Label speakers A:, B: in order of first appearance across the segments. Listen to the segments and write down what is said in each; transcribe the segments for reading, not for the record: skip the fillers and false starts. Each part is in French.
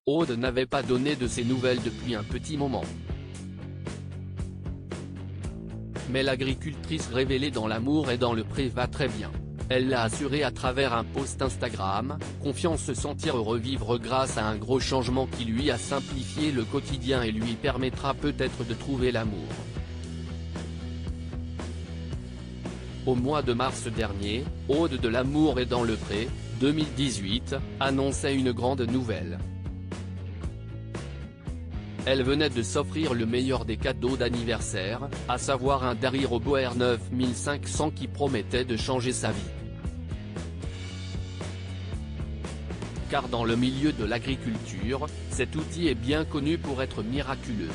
A: Aude n'avait pas donné de ses nouvelles depuis un petit moment. Mais l'agricultrice révélée dans L'amour et dans le pré va très bien. Elle l'a assuré à travers un post Instagram, confiant se sentir revivre grâce à un gros changement qui lui a simplifié le quotidien et lui permettra peut-être de trouver l'amour. Au mois de mars dernier, Aude de L'amour et dans le pré, 2018, annonçait une grande nouvelle. Elle venait de s'offrir le meilleur des cadeaux d'anniversaire, à savoir un Daewoo Roboair 9500 qui promettait de changer sa vie. Car dans le milieu de l'agriculture, cet outil est bien connu pour être miraculeux.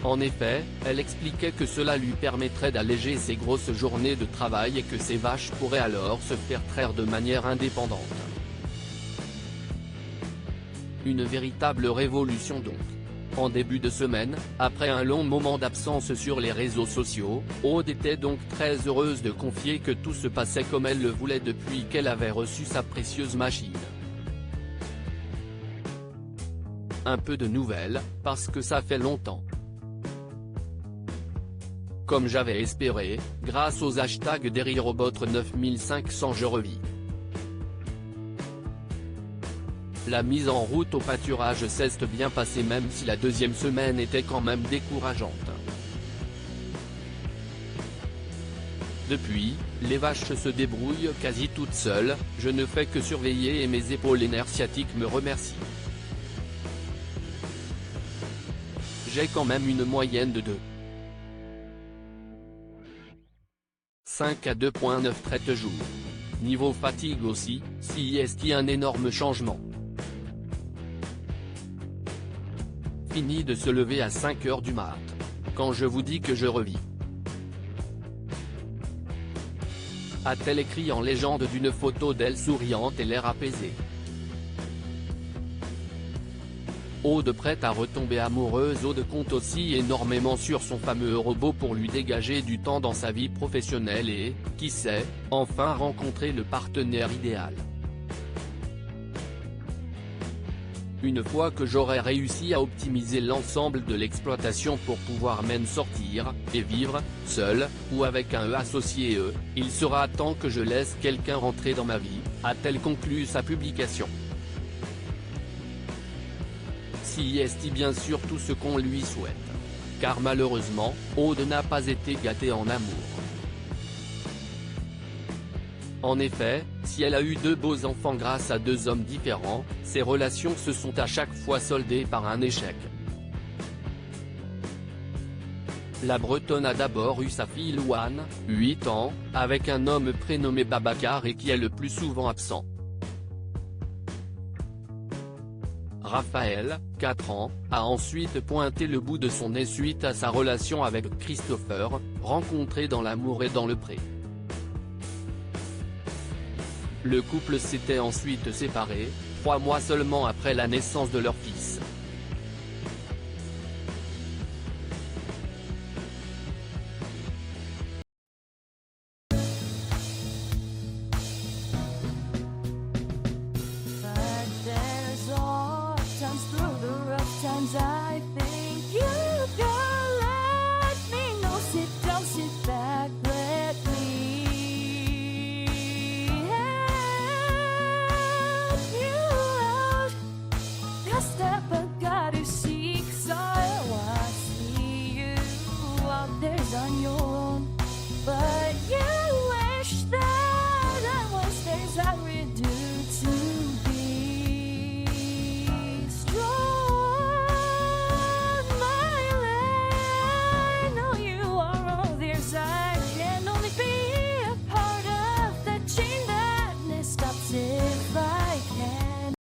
A: En effet, elle expliquait que cela lui permettrait d'alléger ses grosses journées de travail et que ses vaches pourraient alors se faire traire de manière indépendante. Une véritable révolution donc. En début de semaine, après un long moment d'absence sur les réseaux sociaux, Aude était donc très heureuse de confier que tout se passait comme elle le voulait depuis qu'elle avait reçu sa précieuse machine. Un peu de nouvelles, parce que ça fait longtemps. Comme j'avais espéré, grâce aux hashtags DerryRobot 9500 je revis. La mise en route au pâturage s'est bien passée même si la deuxième semaine était quand même décourageante. Depuis, les vaches se débrouillent quasi toutes seules, je ne fais que surveiller et mes épaules et nerfs sciatiques me remercient. J'ai quand même une moyenne de 5 à 2,9 traites jour. Niveau fatigue aussi, si est un énorme changement. Fini de se lever à 5 h du mat. Quand je vous dis que je revis. A-t-elle écrit en légende d'une photo d'elle souriante et l'air apaisé. Aude prête à retomber amoureuse. Aude compte aussi énormément sur son fameux robot pour lui dégager du temps dans sa vie professionnelle et, qui sait, enfin rencontrer le partenaire idéal. Une fois que j'aurai réussi à optimiser l'ensemble de l'exploitation pour pouvoir même sortir, et vivre, seul, ou avec un associé il sera temps que je laisse quelqu'un rentrer dans ma vie, a-t-elle conclu sa publication. Si est bien sûr tout ce qu'on lui souhaite. Car malheureusement, Aude n'a pas été gâtée en amour. En effet, si elle a eu 2 beaux enfants grâce à 2 hommes différents, ses relations se sont à chaque fois soldées par un échec. La Bretonne a d'abord eu sa fille Louane, 8 ans, avec un homme prénommé Babacar et qui est le plus souvent absent. Raphaël, 4 ans, a ensuite pointé le bout de son nez suite à sa relation avec Christopher, rencontré dans L'amour et dans le pré. Le couple s'était ensuite séparé, 3 mois seulement après la naissance de leur fils.